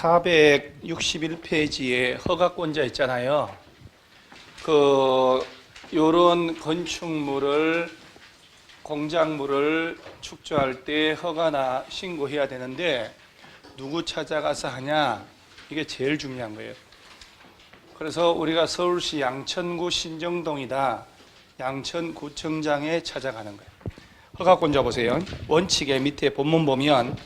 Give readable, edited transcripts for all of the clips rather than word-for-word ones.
461페이지에 허가권자 있잖아요. 요런 건축물을, 공작물을 축조할 때 허가나 신고해야 되는데 누구 찾아가서 하냐? 이게 제일 중요한 거예요. 그래서 우리가 서울시 양천구 신정동이다. 양천구청장에 찾아가는 거예요. 허가권자 보세요. 원칙의 밑에 본문 보면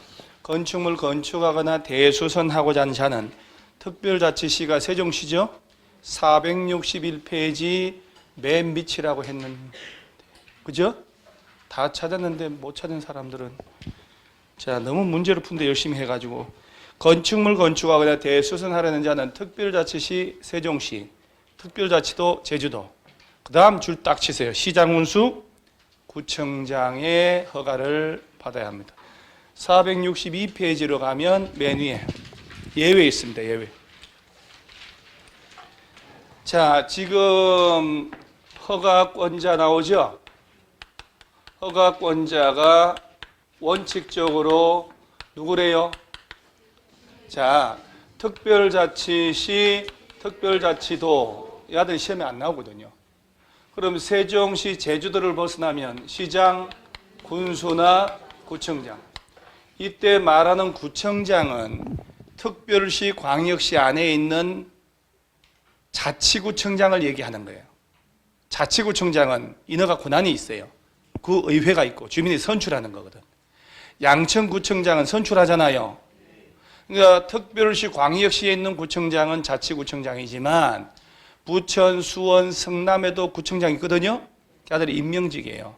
건축물 건축하거나 대수선하고자 하는 자는 특별자치시가 세종시죠? 461페이지 맨 밑이라고 했는데, 그죠? 다 찾았는데 못 찾은 사람들은, 자, 너무 문제를 푼데 열심히 해가지고, 건축물 건축하거나 대수선하려는 자는 특별자치시 세종시, 특별자치도 제주도, 그 다음 줄 딱 치세요. 시장운수 구청장의 허가를 받아야 합니다. 462페이지로 가면 맨 위에 예외 있습니다. 예외. 자, 지금 허가권자 나오죠? 허가권자가 원칙적으로 누구래요? 자, 특별자치시, 특별자치도 야들 시험에 안 나오거든요. 그럼 세종시, 제주도를 벗어나면 시장, 군수나 구청장. 이때 말하는 구청장은 특별시, 광역시 안에 있는 자치구청장을 얘기하는 거예요. 자치구청장은 인허가 권한이 있어요. 그 의회가 있고 주민이 선출하는 거거든. 양천구청장은 선출하잖아요. 그러니까 특별시, 광역시에 있는 구청장은 자치구청장이지만 부천, 수원, 성남에도 구청장이 있거든요. 걔들이 임명직이에요.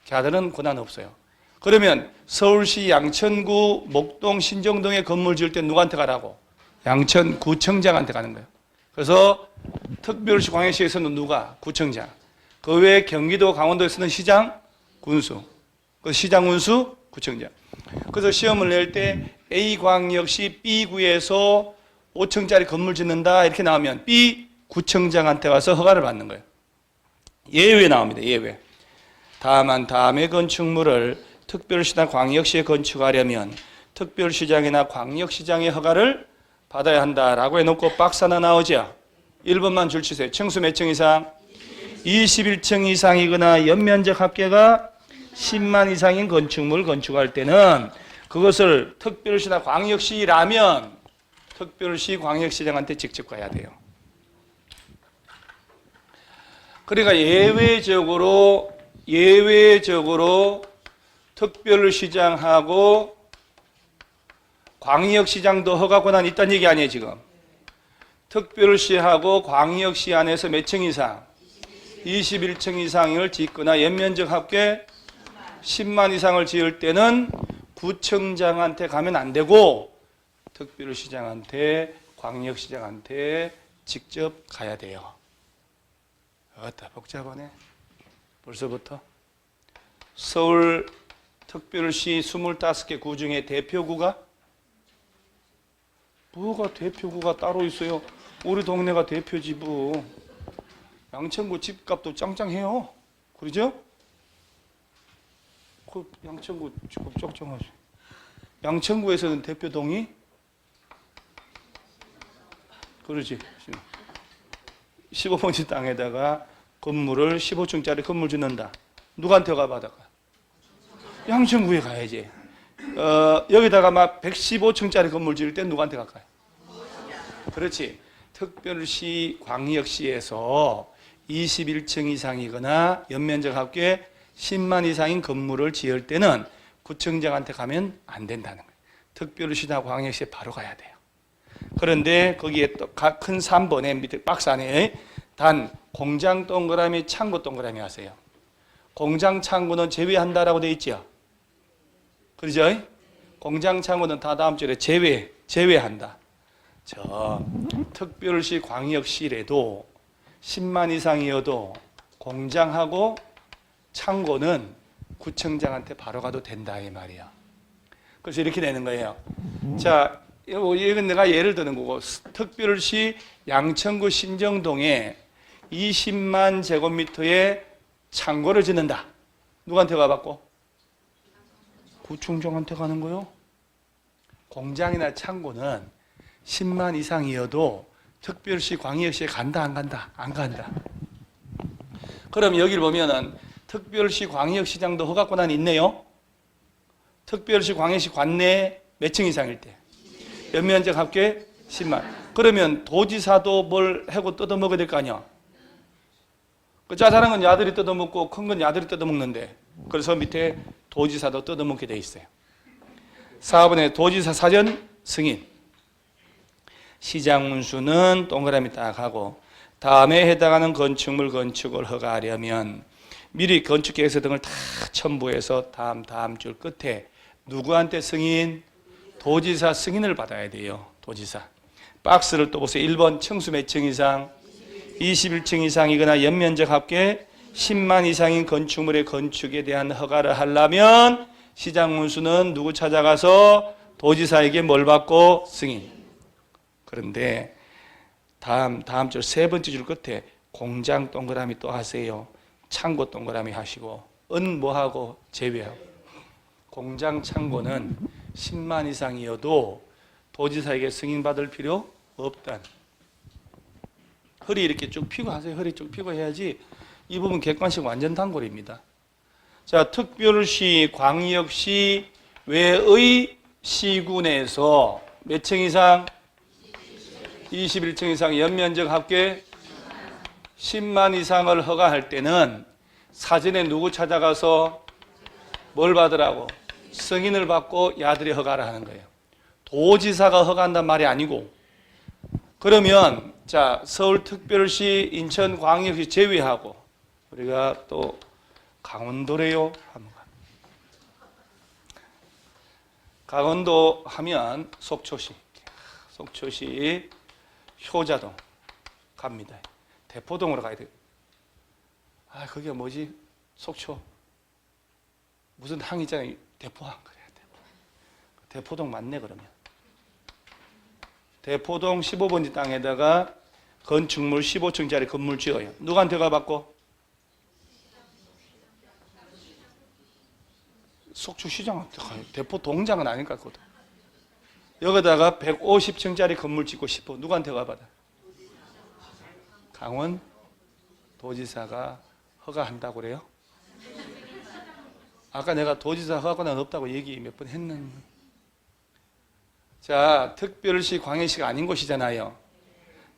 걔들은 권한 없어요. 그러면 서울시 양천구, 목동, 신정동에 건물 지을 때 누구한테 가라고? 양천구청장한테 가는 거예요. 그래서 특별시, 광역시에서는 누가? 구청장. 그 외에 경기도, 강원도에서는 시장, 군수. 그 시장, 군수, 구청장. 그래서 시험을 낼 때 A광역시 B구에서 5층짜리 건물 짓는다 이렇게 나오면 B 구청장한테 와서 허가를 받는 거예요. 예외 나옵니다. 예외. 다만 다음의 건축물을 특별시나 광역시에 건축하려면 특별시장이나 광역시장의 허가를 받아야 한다라고 해놓고 박스 하나 나오죠. 1번만 줄 치세요. 층수 몇 층 이상? 21층 이상이거나 연면적 합계가 10만 이상인 건축물 건축할 때는 그것을 특별시나 광역시라면 특별시, 광역시장한테 직접 가야 돼요. 그러니까 예외적으로 특별시장하고 광역시장도 허가 권한이 있다는 얘기 아니에요, 지금. 특별시하고 광역시 안에서 몇 층 이상? 21층 이상을 짓거나 연면적 합계 10만 이상을 지을 때는 구청장한테 가면 안 되고 특별시장한테, 광역시장한테 직접 가야 돼요. 어따 복잡하네. 벌써부터. 서울 특별시 25개 구 중에 대표구가? 뭐가 대표구가 따로 있어요? 우리 동네가 대표지부. 양천구 집값도 짱짱해요. 그러죠? 그 양천구 집값 짱짱하지. 양천구에서는 대표동이? 그러지. 15번지 땅에다가 건물을 15층짜리 건물 짓는다. 누구한테 가 받아가? 양천구에 가야지. 여기다가 막 115층짜리 건물 지을 때 누구한테 갈까요? 그렇지. 특별시, 광역시에서 21층 이상이거나 연면적 합계 10만 이상인 건물을 지을 때는 구청장한테 가면 안 된다는 거예요. 특별시나 광역시에 바로 가야 돼요. 그런데 거기에 또 큰 3번에 밑에 박스 안에 단 공장 동그라미, 창고 동그라미 하세요. 공장, 창고는 제외한다라고 되어 있죠. 그렇죠? 공장, 창고는 다 다음 줄에 제외한다. 저 특별시, 광역시래도 10만 이상이어도 공장하고 창고는 구청장한테 바로 가도 된다 이 말이야. 그래서 이렇게 되는 거예요. 자, 이건 내가 예를 드는 거고, 특별시 양천구 신정동에 20만 제곱미터의 창고를 짓는다. 누구한테 가봤고? 구청장한테 가는 거요. 공장이나 창고는 10만 이상이어도 특별시, 광역시에 간다, 안 간다? 안 간다. 그럼 여기를 보면은 특별시, 광역시장도 허가 권한이 있네요. 특별시, 광역시 관내 몇 층 이상일 때? 연면적 합계 10만. 그러면 도지사도 뭘 하고 뜯어먹어야 될 거 아니야? 그 짜잘한 건 야들이 뜯어먹고 큰 건 야들이 뜯어먹는데, 그래서 밑에 도지사도 뜯어먹게 돼 있어요. 4번에 도지사 사전 승인. 시장 문수는 동그라미 딱 하고, 다음에 해당하는 건축물 건축을 허가하려면 미리 건축 계획서 등을 다 첨부해서 다음 줄 끝에 누구한테 승인? 도지사 승인을 받아야 돼요. 도지사. 박스를 또 보세요. 1번 층수 몇 층 이상? 21층 이상이거나 연면적 합계 10만 이상인 건축물의 건축에 대한 허가를 하려면 시장 문수는 누구 찾아가서 도지사에게 뭘 받고? 승인. 그런데 다음 줄 세 번째 줄 끝에 공장 동그라미 또 하세요. 창고 동그라미 하시고 은 뭐하고 제외하고. 공장 창고는 10만 이상이어도 도지사에게 승인받을 필요 없다. 허리 이렇게 쭉 펴고 하세요. 허리 쭉 펴고 해야지. 이 부분 객관식 완전 단골입니다. 자, 특별시, 광역시 외의 시군에서 몇 층 이상? 21층 이상 연면적 합계 10만 이상을 허가할 때는 사전에 누구 찾아가서 뭘 받으라고? 승인을 받고 야들이 허가를 하는 거예요. 도지사가 허가한단 말이 아니고. 그러면 자, 서울특별시, 인천광역시 제외하고 우리가 또 강원도래요. 강원도 하면 속초시, 효자동 갑니다. 대포동으로 가야 돼요. 아, 그게 뭐지? 속초 무슨 항 있잖아요. 대포항. 그래야 대포동 맞네. 그러면 대포동 15번지 땅에다가 건축물 15층짜리 건물 지어요. 누구한테 가봤고? 속초시장한테 가요. 대포동장은 아닐 것 같거든. 여기다가 150층짜리 건물 짓고 싶어. 누구한테 가봐라? 강원 도지사가 허가한다고 그래요? 아까 내가 도지사 허가권은 없다고 얘기 몇 번 했는데. 자, 특별시, 광역시가 아닌 곳이잖아요.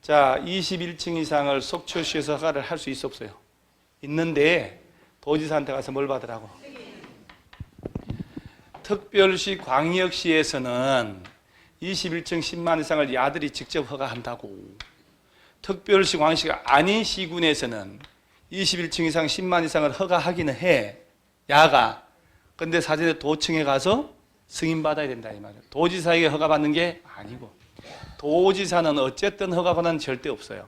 자, 21층 이상을 속초시에서 허가를 할 수 있어 없어요? 있는데 도지사한테 가서 뭘 받으라고? 특별시, 광역시에서는 21층 10만 이상을 야들이 직접 허가한다고. 특별시, 광역시가 아닌 시군에서는 21층 이상 10만 이상을 허가하기는 해. 야가. 근데 사전에 도청에 가서 승인받아야 된다 이 말이에요. 도지사에게 허가받는 게 아니고. 도지사는 어쨌든 허가권은 절대 없어요.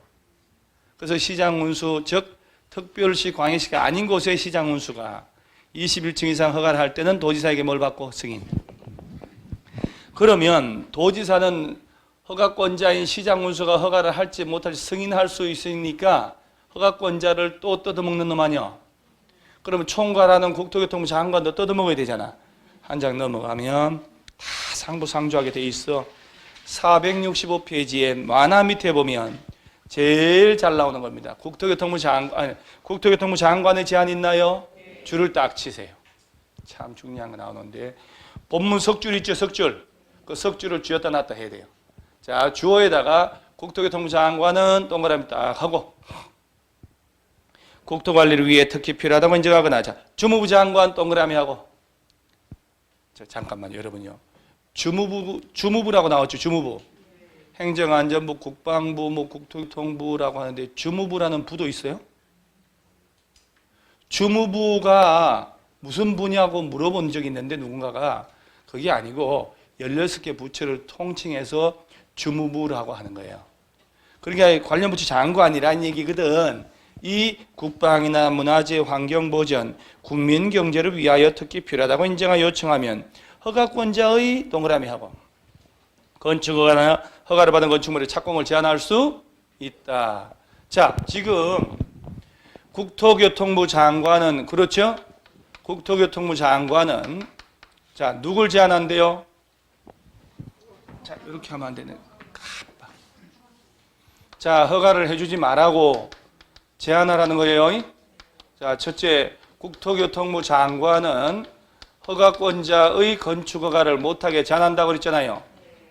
그래서 시장문수, 즉 특별시, 광역시가 아닌 곳의 시장문수가 21층 이상 허가를 할 때는 도지사에게 뭘 받고? 승인. 그러면 도지사는 허가권자인 시장문수가 허가를 할지 못할지 승인할 수 있으니까 허가권자를 또 뜯어먹는 놈 아니야? 그러면 총괄하는 국토교통부 장관도 뜯어먹어야 되잖아. 한 장 넘어가면 다 상부상조하게 돼 있어. 465페이지에 만화 밑에 보면 제일 잘 나오는 겁니다. 국토교통부 장관의 제안 있나요? 줄을 딱 치세요. 참 중요한 거 나오는데 본문 석줄 있죠, 석줄. 그 석줄을 쥐었다 놨다 해야 돼요. 자, 주어에다가 국토교통부 장관은 동그라미 딱 하고 국토관리를 위해 특히 필요하다고 인정하거나. 자, 주무부 장관 동그라미 하고. 자, 잠깐만요, 여러분요. 주무부라고 나왔죠, 주무부. 행정안전부, 국방부, 국토교통부라고 하는데 주무부라는 부도 있어요? 주무부가 무슨 부냐고 물어본 적이 있는데 누군가가 그게 아니고 16개 부처를 통칭해서 주무부라고 하는 거예요. 그러니까 관련 부처 장관이라는 얘기거든. 이 국방이나 문화재, 환경보전, 국민경제를 위하여 특히 필요하다고 인정하여 요청하면 허가권자의 동그라미 하고 건축허가나 허가를 받은 건축물의 착공을 제한할 수 있다. 자, 지금 국토교통부 장관은 그렇죠? 국토교통부 장관은 자, 누굴 제한한대요? 자, 이렇게 하면 안 되네. 자, 허가를 해주지 말라고 제한하라는 거예요. 자, 첫째, 국토교통부 장관은 허가권자의 건축 허가를 못하게 제한한다고 그랬잖아요.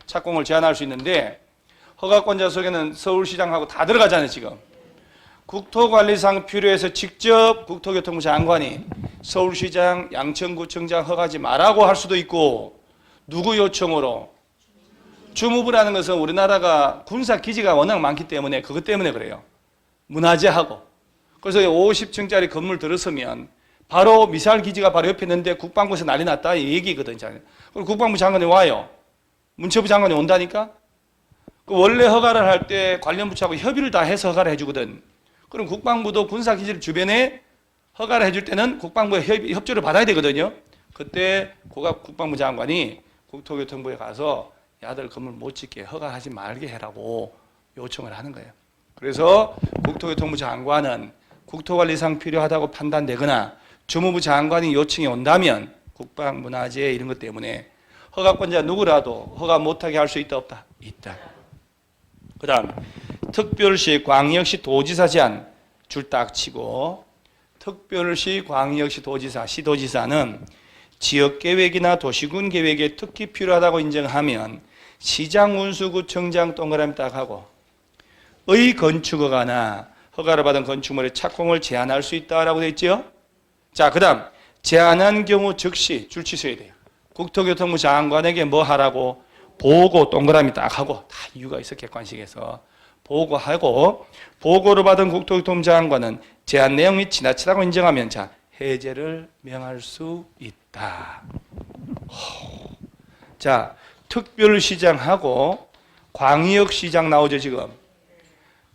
착공을 제한할 수 있는데 허가권자 속에는 서울시장하고 다 들어가잖아요, 지금. 국토관리상 필요해서 직접 국토교통부 장관이 서울시장, 양천구청장 허가하지 말라고 할 수도 있고, 누구 요청으로? 주무부라는 것은 우리나라가 군사기지가 워낙 많기 때문에 그것 때문에 그래요. 문화재하고. 그래서 50층짜리 건물 들었으면 바로 미사일 기지가 바로 옆에 있는데 국방부에서 난리 났다 이 얘기거든요. 그럼 국방부 장관이 와요. 문체부 장관이 온다니까? 원래 허가를 할 때 관련 부처하고 협의를 다 해서 허가를 해주거든. 그럼 국방부도 군사기지를 주변에 허가를 해줄 때는 국방부의 협조를 받아야 되거든요. 그때 국방부 장관이 국토교통부에 가서 야들 건물 못 짓게 허가하지 말게 해라고 요청을 하는 거예요. 그래서 국토교통부 장관은 국토관리상 필요하다고 판단되거나 주무부 장관이 요청이 온다면 국방문화재 이런 것 때문에 허가권자 누구라도 허가 못하게 할 수 있다 없다? 있다. 그 다음 특별시, 광역시, 도지사 제한 줄 딱 치고, 특별시, 광역시, 도지사, 시도지사는 지역계획이나 도시군 계획에 특히 필요하다고 인정하면 시장운수구청장 동그라미 딱 하고 의 건축허가나 허가를 받은 건축물의 착공을 제한할 수 있다라고 되어 있죠. 자, 그 다음 제한한 경우 즉시 줄 치셔야 돼요. 국토교통부 장관에게 뭐 하라고? 보고 동그라미 딱 하고, 다 이유가 있어 객관식에서 보고하고, 보고를 받은 국토교통부 장관은 제한 내용이 지나치다고 인정하면 자 해제를 명할 수 있다. 자, 특별시장하고 광역시장 나오죠 지금.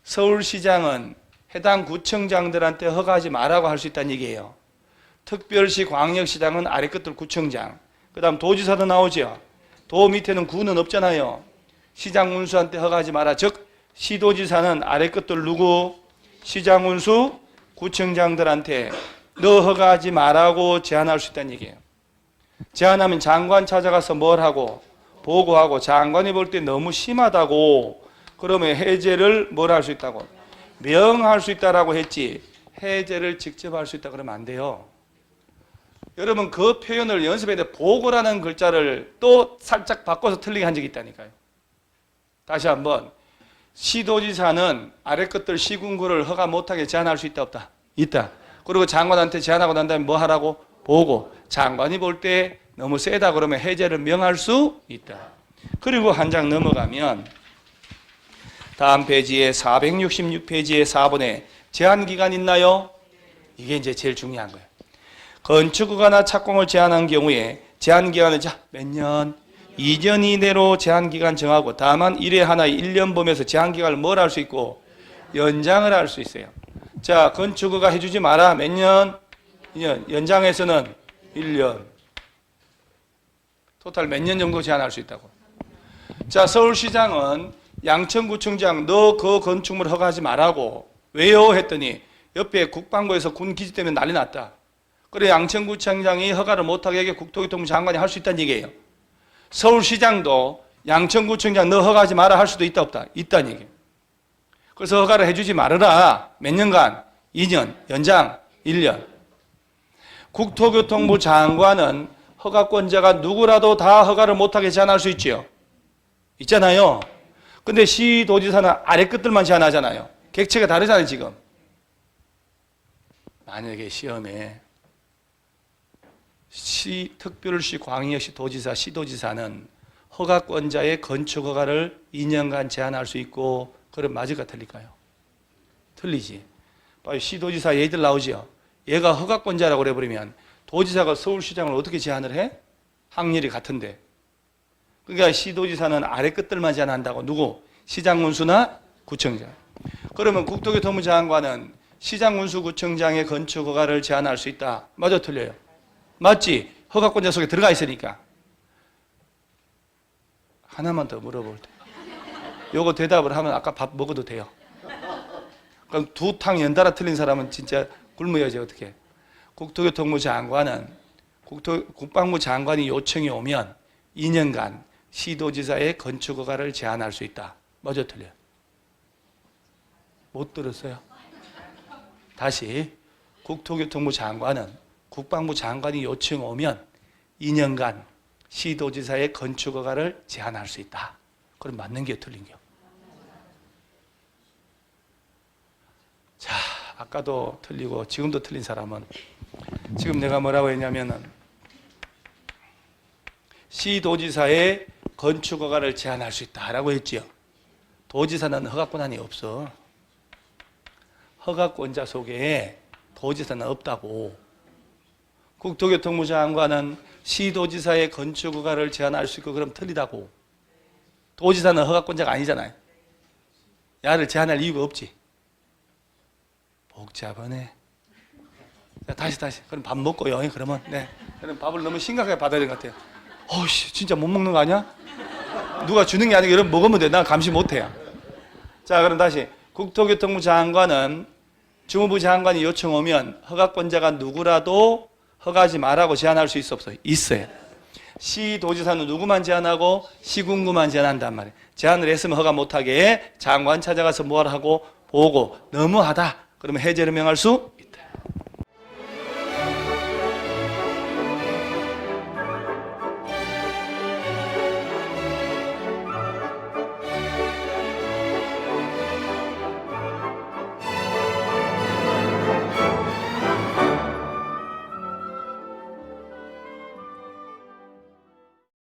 서울시장은 해당 구청장들한테 허가하지 말라고 할 수 있다는 얘기예요. 특별시, 광역시장은 아래 끝들 구청장. 그 다음 도지사도 나오죠. 도 밑에는 구는 없잖아요. 시장운수한테 허가하지 마라. 즉 시도지사는 아래 끝들 누구? 시장운수 구청장들한테 너 허가하지 말라고 제한할 수 있다는 얘기예요. 제한하면 장관 찾아가서 뭘 하고? 보고하고, 장관이 볼 때 너무 심하다고 그러면 해제를 뭘 할 수 있다고? 명할 수 있다라고 했지 해제를 직접 할 수 있다 그러면 안 돼요. 여러분 그 표현을 연습해야 돼. 보고라는 글자를 또 살짝 바꿔서 틀리게 한 적이 있다니까요. 다시 한번, 시도지사는 아래 것들 시군구를 허가 못하게 제한할 수 있다 없다? 있다. 그리고 장관한테 제한하고 난 다음에 뭐 하라고? 보고. 장관이 볼 때 너무 세다 그러면 해제를 명할 수 있다. 그리고 한 장 넘어가면 다음 페이지에 466페이지에 4번에 제한기간 있나요? 이게 이제 제일 중요한 거예요. 건축허가나 착공을 제한한 경우에 제한기간은 몇 년? 2년 이내로 제한기간 정하고, 다만 1회 하나의 1년 범위에서 제한기간을 뭘 할 수 있고? 연장을 할 수 있어요. 자, 건축허가 해주지 마라. 몇 년? 2년. 연장해서는 1년. 토탈 몇 년 정도 제한할 수 있다고. 자, 서울시장은 양천구청장 너 그 건축물 허가하지 말라고. 왜요? 했더니 옆에 국방부에서 군기지 때문에 난리 났다. 그래 양천구청장이 허가를 못하게 국토교통부 장관이 할 수 있다는 얘기예요. 서울시장도 양천구청장 너 허가하지 마라 할 수도 있다 없다? 있다는 얘기예요. 그래서 허가를 해주지 말아라. 몇 년간? 2년, 연장 1년. 국토교통부 장관은 허가권자가 누구라도 다 허가를 못하게 제한할 수 있지요. 있잖아요. 근데 시도지사는 아래 끝들만 제한하잖아요. 객체가 다르잖아요 지금. 만약에 시험에 특별시, 광역시, 도지사, 시도지사는 허가권자의 건축허가를 2년간 제한할 수 있고, 그럼 맞을까 틀릴까요? 틀리지. 시도지사 얘들 나오죠. 얘가 허가권자라고 그래버리면 도지사가 서울시장을 어떻게 제한을 해? 확률이 같은데. 그러니까 시도지사는 아래 끝들만 제한한다고. 누구? 시장운수나 구청장. 그러면 국토교통부 장관은 시장운수구청장의 건축허가를 제한할 수 있다. 맞아 틀려요? 맞지? 허가권자 속에 들어가 있으니까. 하나만 더 물어볼 때. 요거 대답을 하면 아까 밥 먹어도 돼요. 그럼 두 탕 연달아 틀린 사람은 진짜 굶어야지 어떻게. 국토교통부 장관은 국방부 장관이 요청이 오면 2년간 시도지사의 건축허가를 제한할 수 있다. 맞아, 틀려요? 못 들었어요? 다시. 국토교통부 장관은 국방부 장관이 요청 오면 2년간 시도지사의 건축 허가를 제한할 수 있다. 그럼 맞는 게 틀린 게? 자, 아까도 틀리고 지금도 틀린 사람은 지금 내가 뭐라고 했냐면은 시도지사의 건축 허가를 제한할 수 있다라고 했지요. 도지사는 허가 권한이 없어. 허가권자 속에 도지사는 없다고. 국토교통부 장관은 시도지사의 건축 허가를 제한할 수 있고 그럼 틀리다고. 도지사는 허가권자가 아니잖아요. 야를 제한할 이유가 없지. 복잡하네. 자, 다시. 그럼 밥 먹고요. 그러면 네. 그럼 밥을 너무 심각하게 받아야 되는 것 같아요. 어씨, 진짜 못 먹는 거 아니야? 누가 주는 게 아니고 이러면 먹으면 돼. 난 감시 못 해요. 자, 그럼 다시. 국토교통부 장관은 주무부 장관이 요청 오면 허가권자가 누구라도 허가하지 말라고 제한할 수 있어 없어요? 있어요. 시도지사는 누구만 제한하고 시군구만 제한한단 말이에요. 제한을 했으면 허가 못하게 장관 찾아가서 뭘 하고 보고 너무하다. 그러면 해제를 명할 수